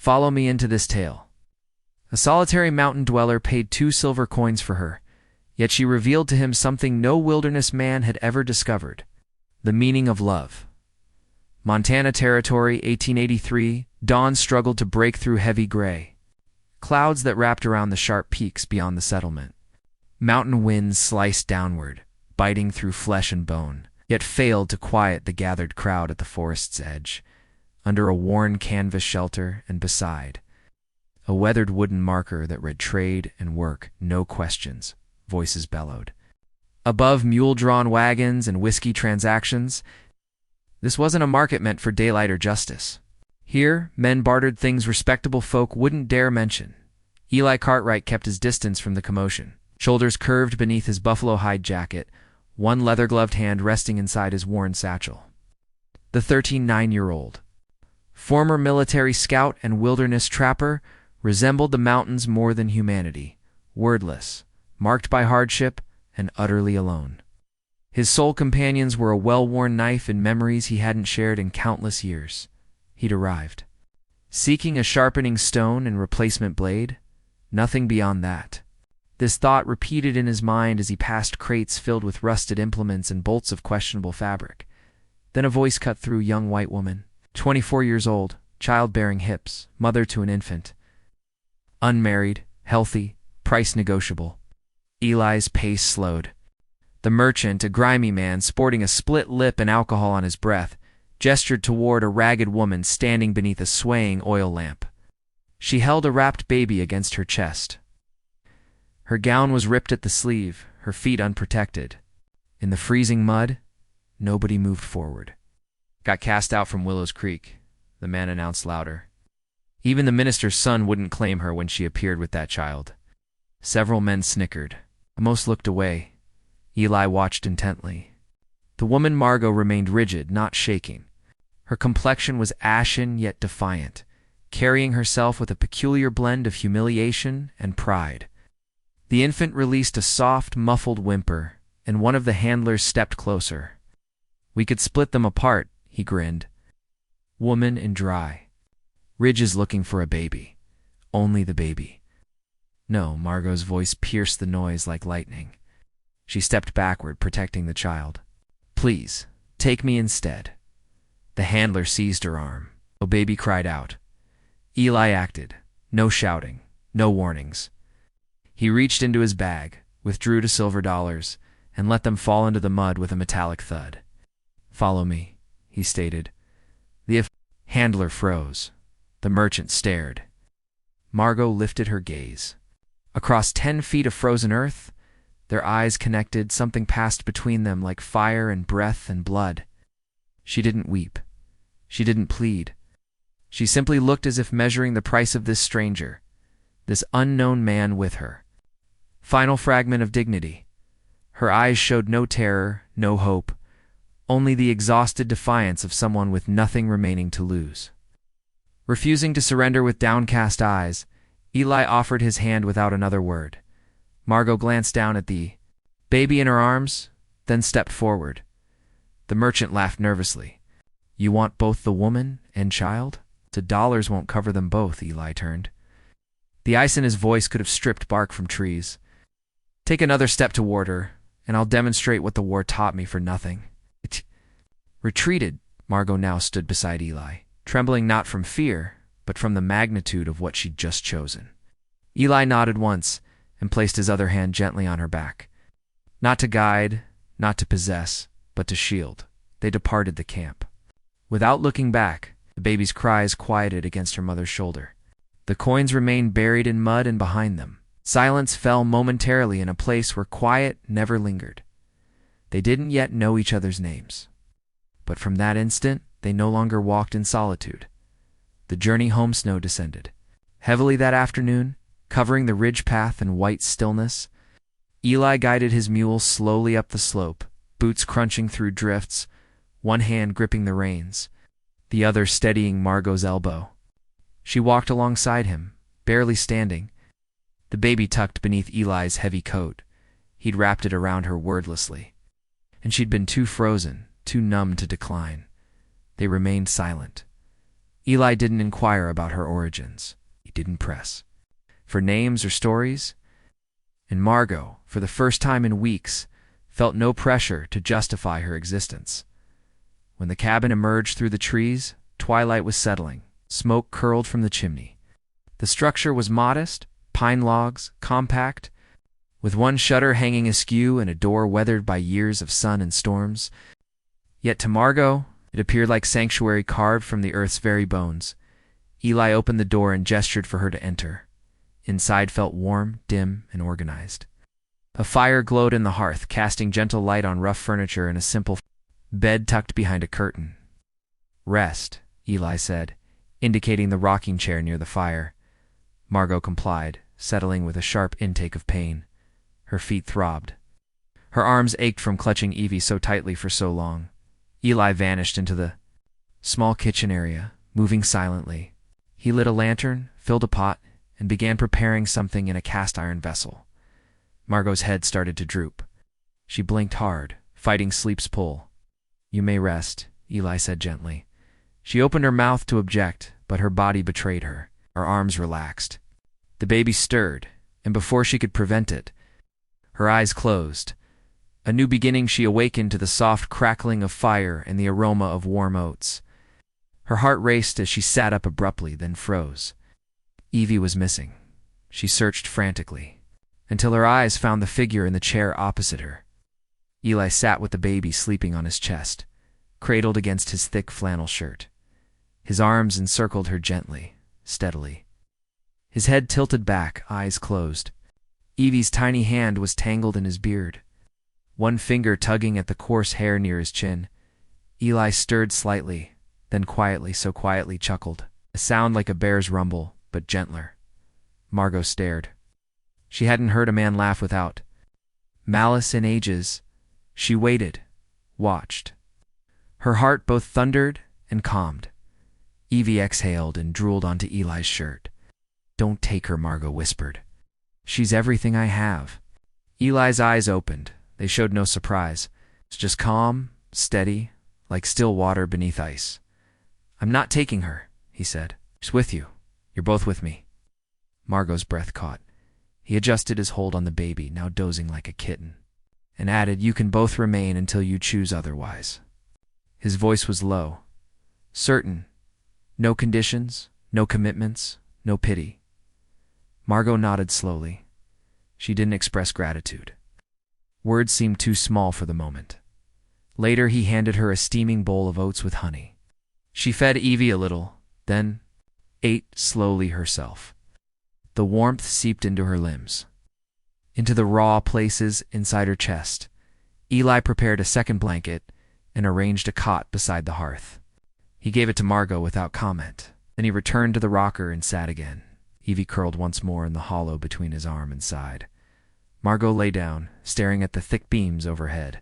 Follow me into this tale. A solitary mountain dweller paid 2 silver coins for her, yet she revealed to him something no wilderness man had ever discovered: the meaning of love. Montana Territory, 1883, dawn struggled to break through heavy gray clouds that wrapped around the sharp peaks beyond the settlement. Mountain winds sliced downward, biting through flesh and bone, yet failed to quiet the gathered crowd at the forest's edge. Under a worn canvas shelter and beside a weathered wooden marker that read "Trade and Work, No Questions," voices bellowed. Above mule-drawn wagons and whiskey transactions, this wasn't a market meant for daylight or justice. Here, men bartered things respectable folk wouldn't dare mention. Eli Cartwright kept his distance from the commotion, shoulders curved beneath his buffalo hide jacket, one leather-gloved hand resting inside his worn satchel. The 9-year-old, former military scout and wilderness trapper, resembled the mountains more than humanity, wordless, marked by hardship, and utterly alone. His sole companions were a well-worn knife and memories he hadn't shared in countless years. He'd arrived, seeking a sharpening stone and replacement blade, nothing beyond that. This thought repeated in his mind as he passed crates filled with rusted implements and bolts of questionable fabric. Then a voice cut through: young white woman, 24 years old, childbearing hips, mother to an infant. Unmarried, healthy, price negotiable. Eli's pace slowed. The merchant, a grimy man sporting a split lip and alcohol on his breath, gestured toward a ragged woman standing beneath a swaying oil lamp. She held a wrapped baby against her chest. Her gown was ripped at the sleeve, her feet unprotected. In the freezing mud, nobody moved forward. Got cast out from Willows Creek, the man announced louder. Even the minister's son wouldn't claim her when she appeared with that child. Several men snickered. Most looked away. Eli watched intently. The woman Margot remained rigid, not shaking. Her complexion was ashen yet defiant, carrying herself with a peculiar blend of humiliation and pride. The infant released a soft, muffled whimper, and one of the handlers stepped closer. "We could split them apart," he grinned. "Woman and dry. Ridge is looking for a baby. Only the baby." "No," Margot's voice pierced the noise like lightning. She stepped backward, protecting the child. "Please, take me instead." The handler seized her arm. The baby cried out. Eli acted. No shouting, no warnings. He reached into his bag, withdrew $2 silver, and let them fall into the mud with a metallic thud. "Follow me," he stated. The handler froze. The merchant stared. Margot lifted her gaze. Across 10 feet of frozen earth, their eyes connected, something passed between them like fire and breath and blood. She didn't weep. She didn't plead. She simply looked as if measuring the price of this stranger, this unknown man with her. Final fragment of dignity. Her eyes showed no terror, no hope, only the exhausted defiance of someone with nothing remaining to lose. Refusing to surrender with downcast eyes, Eli offered his hand without another word. Margot glanced down at the baby in her arms, then stepped forward. The merchant laughed nervously. "You want both the woman and child? $2 won't cover them both," Eli turned. The ice in his voice could have stripped bark from trees. "Take another step toward her, and I'll demonstrate what the war taught me for nothing." It retreated. Margot now stood beside Eli, trembling not from fear, but from the magnitude of what she'd just chosen. Eli nodded once and placed his other hand gently on her back. Not to guide, not to possess, but to shield, they departed the camp. Without looking back, the baby's cries quieted against her mother's shoulder. The coins remained buried in mud and behind them. Silence fell momentarily in a place where quiet never lingered. They didn't yet know each other's names. But from that instant, they no longer walked in solitude. The journey home snow descended. Heavily that afternoon, covering the ridge path in white stillness, Eli guided his mule slowly up the slope, boots crunching through drifts, one hand gripping the reins, the other steadying Margot's elbow. She walked alongside him, barely standing, the baby tucked beneath Eli's heavy coat. He'd wrapped it around her wordlessly. And she'd been too frozen, too numb to decline. They remained silent. Eli didn't inquire about her origins. He didn't press for names or stories. And Margot, for the first time in weeks, felt no pressure to justify her existence. When the cabin emerged through the trees, twilight was settling. Smoke curled from the chimney. The structure was modest, pine logs, compact, with one shutter hanging askew and a door weathered by years of sun and storms. Yet to Margot, it appeared like sanctuary carved from the earth's very bones. Eli opened the door and gestured for her to enter. Inside felt warm, dim, and organized. A fire glowed in the hearth, casting gentle light on rough furniture and a simple bed tucked behind a curtain. "Rest," Eli said, indicating the rocking chair near the fire. Margot complied, settling with a sharp intake of pain. Her feet throbbed. Her arms ached from clutching Evie so tightly for so long. Eli vanished into the small kitchen area, moving silently. He lit a lantern, filled a pot, and began preparing something in a cast-iron vessel. Margot's head started to droop. She blinked hard, fighting sleep's pull. "You may rest," Eli said gently. She opened her mouth to object, but her body betrayed her. Her arms relaxed. The baby stirred, and before she could prevent it, her eyes closed. A new beginning, she awakened to the soft crackling of fire and the aroma of warm oats. Her heart raced as she sat up abruptly, then froze. Evie was missing. She searched frantically, until her eyes found the figure in the chair opposite her. Eli sat with the baby sleeping on his chest, cradled against his thick flannel shirt. His arms encircled her gently, steadily. His head tilted back, eyes closed. Evie's tiny hand was tangled in his beard, one finger tugging at the coarse hair near his chin. Eli stirred slightly, then quietly, so quietly, chuckled, a sound like a bear's rumble, but gentler. Margot stared. She hadn't heard a man laugh without malice in ages. She waited, watched. Her heart both thundered and calmed. Evie exhaled and drooled onto Eli's shirt. "Don't take her," Margot whispered. "She's everything I have." Eli's eyes opened. They showed no surprise. It's just calm, steady, like still water beneath ice. "I'm not taking her," he said. "She's with you. You're both with me." Margot's breath caught. He adjusted his hold on the baby, now dozing like a kitten, and added, "You can both remain until you choose otherwise." His voice was low, certain. No conditions, no commitments, no pity. Margot nodded slowly. She didn't express gratitude. Words seemed too small for the moment. Later, he handed her a steaming bowl of oats with honey. She fed Evie a little, then ate slowly herself. The warmth seeped into her limbs, into the raw places inside her chest. Eli prepared a second blanket and arranged a cot beside the hearth. He gave it to Margot without comment. Then he returned to the rocker and sat again. Evie curled once more in the hollow between his arm and side. Margot lay down, staring at the thick beams overhead.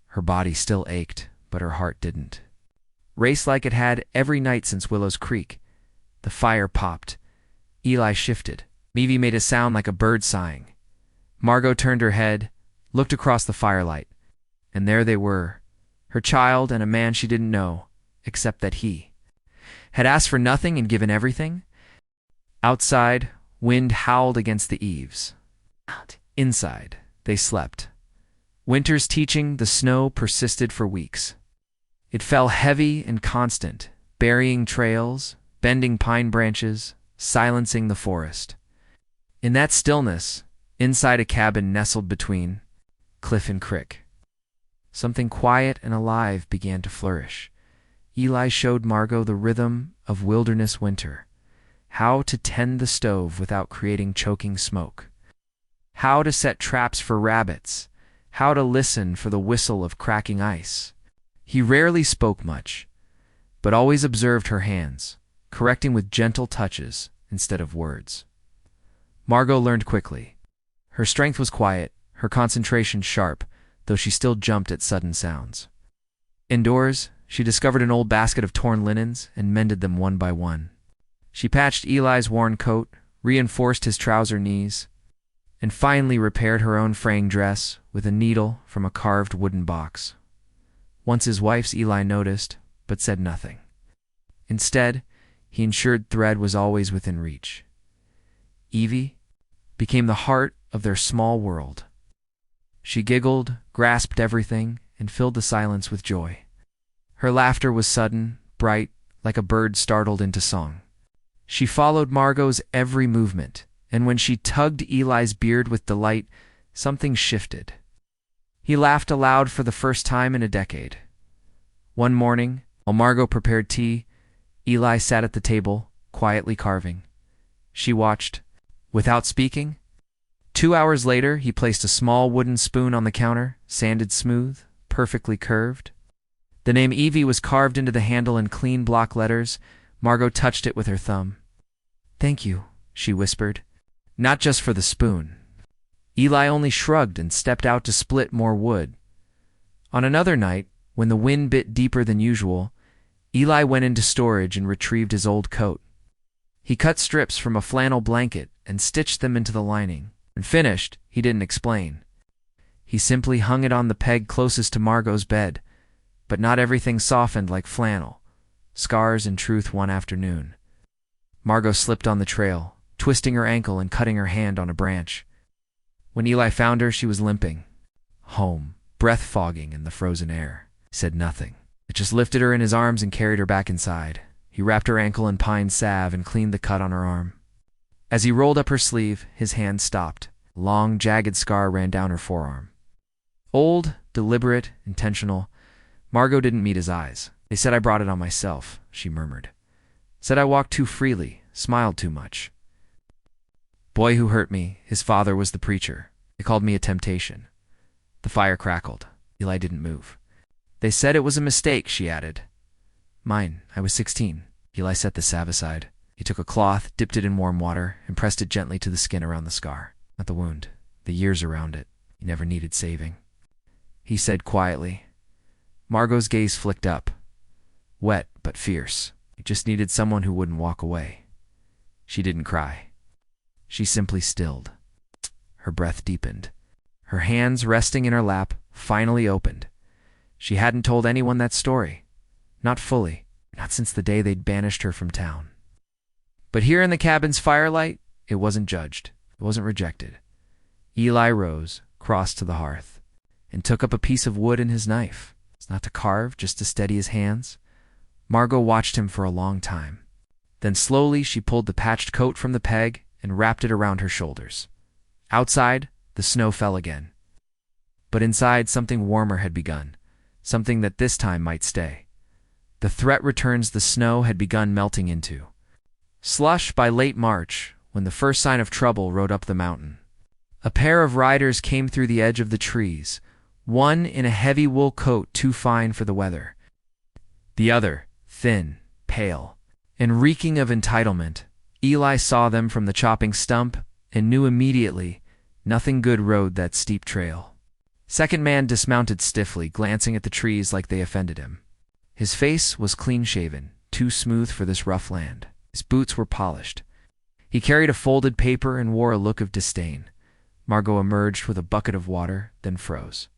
Her body still ached, but her heart didn't. Raced like it had every night since Willow's Creek. The fire popped. Eli shifted. Evie made a sound like a bird sighing. Margot turned her head, looked across the firelight, and there they were, her child and a man she didn't know, except that he had asked for nothing and given everything. Outside, wind howled against the eaves. Inside, they slept. Winter's teaching, the snow persisted for weeks. It fell heavy and constant, burying trails, bending pine branches, silencing the forest. In that stillness, inside a cabin nestled between cliff and crick, something quiet and alive began to flourish. Eli showed Margot the rhythm of wilderness winter, how to tend the stove without creating choking smoke, how to set traps for rabbits, how to listen for the whistle of cracking ice. He rarely spoke much, but always observed her hands, correcting with gentle touches instead of words. Margot learned quickly. Her strength was quiet, her concentration sharp, though she still jumped at sudden sounds. Indoors, she discovered an old basket of torn linens and mended them one by one. She patched Eli's worn coat, reinforced his trouser knees, and finally repaired her own fraying dress with a needle from a carved wooden box. Once his wife's, Eli noticed, but said nothing. Instead, he ensured thread was always within reach. Evie became the heart of their small world. She giggled, grasped everything, and filled the silence with joy. Her laughter was sudden, bright, like a bird startled into song. She followed Margot's every movement, and when she tugged Eli's beard with delight, something shifted. He laughed aloud for the first time in a decade. One morning, while Margot prepared tea, Eli sat at the table, quietly carving. She watched, without speaking. 2 hours later, he placed a small wooden spoon on the counter, sanded smooth, perfectly curved. The name Evie was carved into the handle in clean block letters. Margot touched it with her thumb. "Thank you," she whispered. "Not just for the spoon." Eli only shrugged and stepped out to split more wood. On another night, when the wind bit deeper than usual, Eli went into storage and retrieved his old coat. He cut strips from a flannel blanket and stitched them into the lining. When finished, he didn't explain. He simply hung it on the peg closest to Margot's bed, but not everything softened like flannel. Scars in truth one afternoon. Margot slipped on the trail, twisting her ankle and cutting her hand on a branch. When Eli found her, she was limping. Home, breath fogging in the frozen air. He said nothing. It just lifted her in his arms and carried her back inside. He wrapped her ankle in pine salve and cleaned the cut on her arm. As he rolled up her sleeve, his hand stopped. A long, jagged scar ran down her forearm. Old, deliberate, intentional. Margot didn't meet his eyes. "They said I brought it on myself," she murmured. "Said I walked too freely, smiled too much. Boy who hurt me, his father was the preacher. They called me a temptation." The fire crackled. Eli didn't move. "They said it was a mistake," she added. "Mine. I was 16. Eli set the salve aside. He took a cloth, dipped it in warm water, and pressed it gently to the skin around the scar. Not the wound, the years around it. He never needed saving. He said quietly. Margot's gaze flicked up. Wet, but fierce. He just needed someone who wouldn't walk away. She didn't cry. She simply stilled. Her breath deepened. Her hands resting in her lap finally opened. She hadn't told anyone that story. Not fully. Not since the day they'd banished her from town. But here in the cabin's firelight, it wasn't judged. It wasn't rejected. Eli rose, crossed to the hearth, and took up a piece of wood and his knife. It's not to carve, just to steady his hands. Margot watched him for a long time. Then slowly she pulled the patched coat from the peg and wrapped it around her shoulders. Outside, the snow fell again. But inside, something warmer had begun, something that this time might stay. The threat returns the snow had begun melting into. Slush by late March, when the first sign of trouble rode up the mountain. A pair of riders came through the edge of the trees, one in a heavy wool coat too fine for the weather. The other, thin, pale, and reeking of entitlement. Eli saw them from the chopping stump and knew immediately nothing good rode that steep trail. Second man dismounted stiffly, glancing at the trees like they offended him. His face was clean-shaven, too smooth for this rough land. His boots were polished. He carried a folded paper and wore a look of disdain. Margot emerged with a bucket of water, then froze.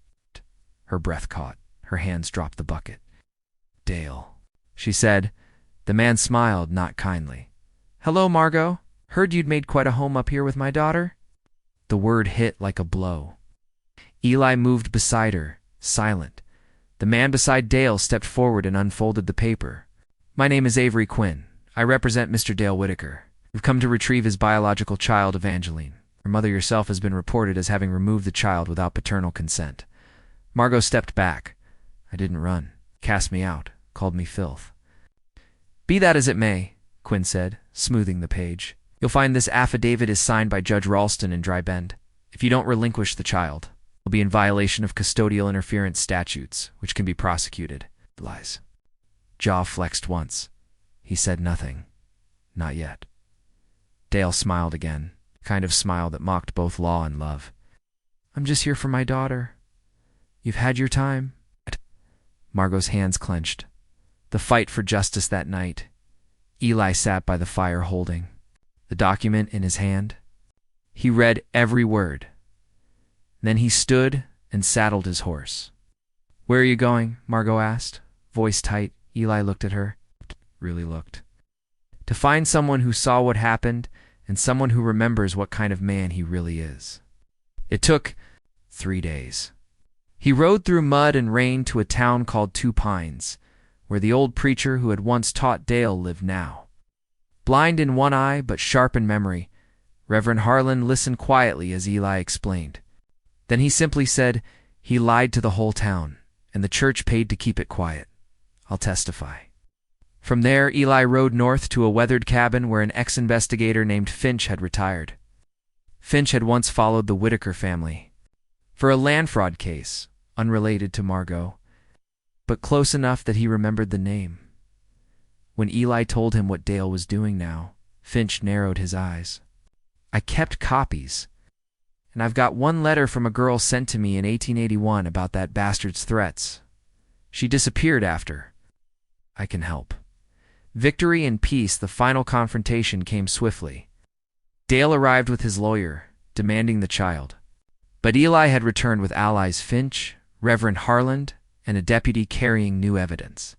Her breath caught. Her hands dropped the bucket. "Dale," she said. The man smiled, not kindly. "Hello, Margot. Heard you'd made quite a home up here with my daughter." The word hit like a blow. Eli moved beside her, silent. The man beside Dale stepped forward and unfolded the paper. "My name is Avery Quinn. I represent Mr. Dale Whitaker. We've come to retrieve his biological child, Evangeline. Her mother yourself has been reported as having removed the child without paternal consent." Margot stepped back. "I didn't run. Cast me out. Called me filth." "Be that as it may," Quinn said, smoothing the page. "You'll find this affidavit is signed by Judge Ralston in Dry Bend. If you don't relinquish the child, you'll be in violation of custodial interference statutes, which can be prosecuted." Lies. Jaw flexed once. He said nothing. Not yet. Dale smiled again, a kind of smile that mocked both law and love. "I'm just here for my daughter. You've had your time." Margot's hands clenched. The fight for justice that night. Eli sat by the fire holding the document in his hand. He read every word. Then he stood and saddled his horse. "Where are you going?" Margot asked, voice tight. Eli looked at her. Really looked. To find someone who saw what happened and someone who remembers what kind of man he really is. It took 3 days. He rode through mud and rain to a town called Two Pines, where the old preacher who had once taught Dale lived now. Blind in one eye but sharp in memory, Reverend Harlan listened quietly as Eli explained. Then he simply said, "He lied to the whole town, and the church paid to keep it quiet. I'll testify." From there, Eli rode north to a weathered cabin where an ex-investigator named Finch had retired. Finch had once followed the Whitaker family for a land fraud case, unrelated to Margot, but close enough that he remembered the name. When Eli told him what Dale was doing now, Finch narrowed his eyes. "I kept copies, and I've got one letter from a girl sent to me in 1881 about that bastard's threats. She disappeared after. I can help." Victory and peace, the final confrontation came swiftly. Dale arrived with his lawyer, demanding the child. But Eli had returned with allies Finch, Reverend Harlan, and a deputy carrying new evidence.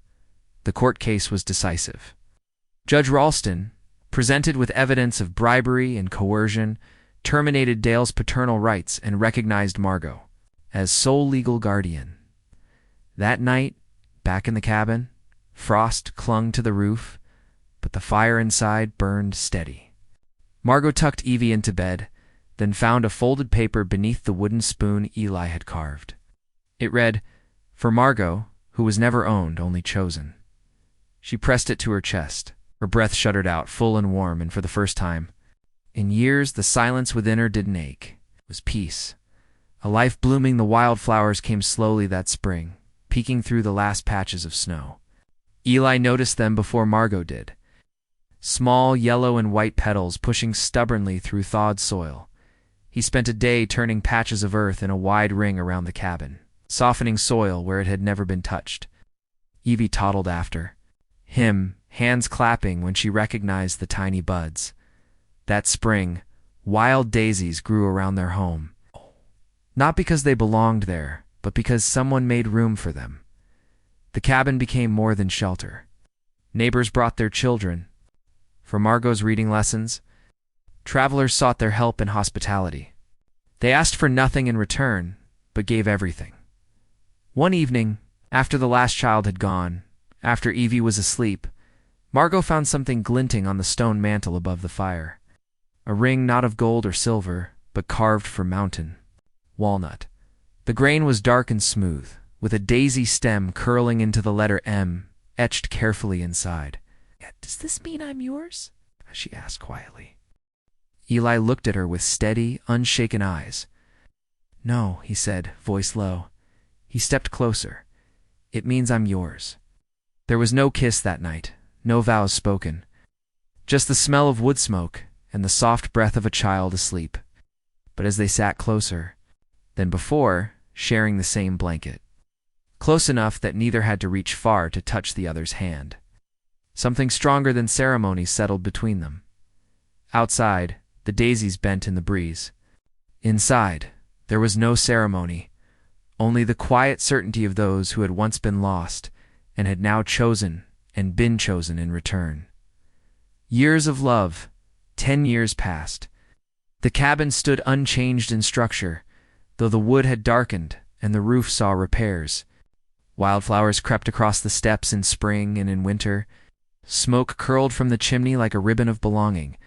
The court case was decisive. Judge Ralston, presented with evidence of bribery and coercion, terminated Dale's paternal rights and recognized Margot as sole legal guardian. That night, back in the cabin, frost clung to the roof, but the fire inside burned steady. Margot tucked Evie into bed, then found a folded paper beneath the wooden spoon Eli had carved. It read, "For Margot, who was never owned, only chosen." She pressed it to her chest. Her breath shuddered out, full and warm, and for the first time in years, the silence within her didn't ache. It was peace. A life blooming. The wildflowers came slowly that spring, peeking through the last patches of snow. Eli noticed them before Margot did. Small yellow and white petals pushing stubbornly through thawed soil. He spent a day turning patches of earth in a wide ring around the cabin, softening soil where it had never been touched. Evie toddled after him, hands clapping when she recognized the tiny buds. That spring, wild daisies grew around their home. Not because they belonged there, but because someone made room for them. The cabin became more than shelter. Neighbors brought their children. For Margot's reading lessons, travelers sought their help and hospitality. They asked for nothing in return, but gave everything. One evening, after the last child had gone, after Evie was asleep, Margot found something glinting on the stone mantel above the fire. A ring not of gold or silver, but carved for mountain walnut. The grain was dark and smooth, with a daisy stem curling into the letter M, etched carefully inside. "Does this mean I'm yours?" she asked quietly. Eli looked at her with steady, unshaken eyes. "No," he said, voice low. He stepped closer. "It means I'm yours." There was no kiss that night, no vows spoken. Just the smell of wood smoke and the soft breath of a child asleep. But as they sat closer than before, sharing the same blanket, close enough that neither had to reach far to touch the other's hand, something stronger than ceremony settled between them. Outside, the daisies bent in the breeze. Inside, there was no ceremony, only the quiet certainty of those who had once been lost and had now chosen and been chosen in return. Years of love, 10 years passed. The cabin stood unchanged in structure, though the wood had darkened and the roof saw repairs. Wildflowers crept across the steps in spring and in winter. Smoke curled from the chimney like a ribbon of belonging.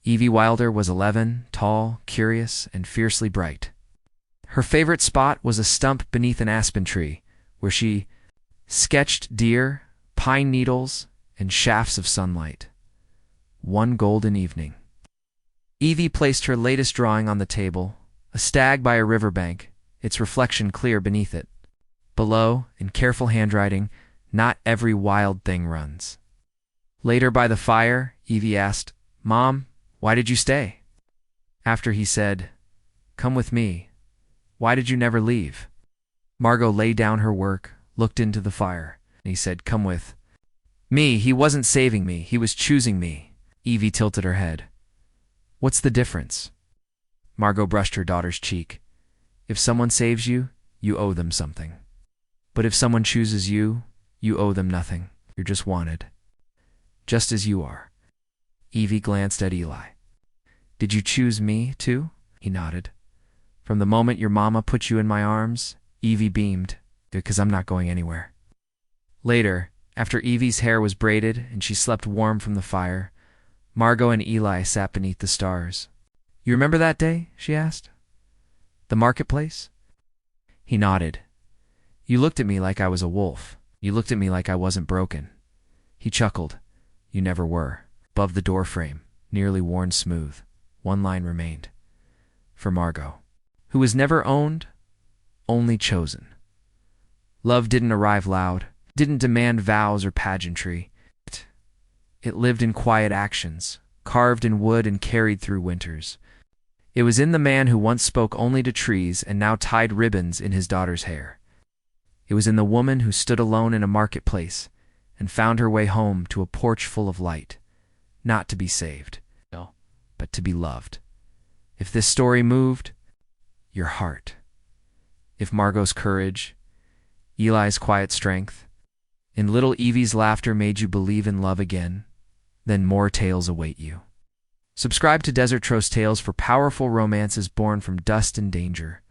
Evie Wilder was 11, tall, curious, and fiercely bright. Her favorite spot was a stump beneath an aspen tree, where she sketched deer, pine needles, and shafts of sunlight. One golden evening, Evie placed her latest drawing on the table, a stag by a riverbank, its reflection clear beneath it. Below, in careful handwriting, "Not every wild thing runs." Later by the fire, Evie asked, "Mom, why did you stay?" After he said, "Come with me. Why did you never leave?" Margot laid down her work, looked into the fire, and he said, "Come with me. He wasn't saving me, he was choosing me." Evie tilted her head. "What's the difference?" Margot brushed her daughter's cheek. "If someone saves you, you owe them something. But if someone chooses you, you owe them nothing. You're just wanted. Just as you are." Evie glanced at Eli. Did you choose me, too? He nodded. From the moment your mama put you in my arms, Evie beamed, because I'm not going anywhere. Later, after Evie's hair was braided and she slept warm from the fire, Margot and Eli sat beneath the stars. You remember that day? She asked. The marketplace? He nodded. You looked at me like I was a wolf. You looked at me like I wasn't broken. He chuckled. You never were. Above the doorframe, nearly worn smooth, one line remained. For Margot, who was never owned, only chosen. Love didn't arrive loud, didn't demand vows or pageantry. It lived in quiet actions, carved in wood and carried through winters. It was in the man who once spoke only to trees and now tied ribbons in his daughter's hair. It was in the woman who stood alone in a marketplace and found her way home to a porch full of light, not to be saved, but to be loved. If this story moved, your heart. If Margot's courage, Eli's quiet strength, and little Evie's laughter made you believe in love again, then more tales await you. Subscribe to Desert Trost Tales for powerful romances born from dust and danger,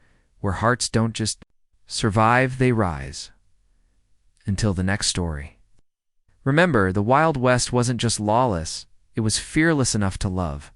where hearts don't just survive, they rise. Until the next story. Remember, the Wild West wasn't just lawless, it was fearless enough to love.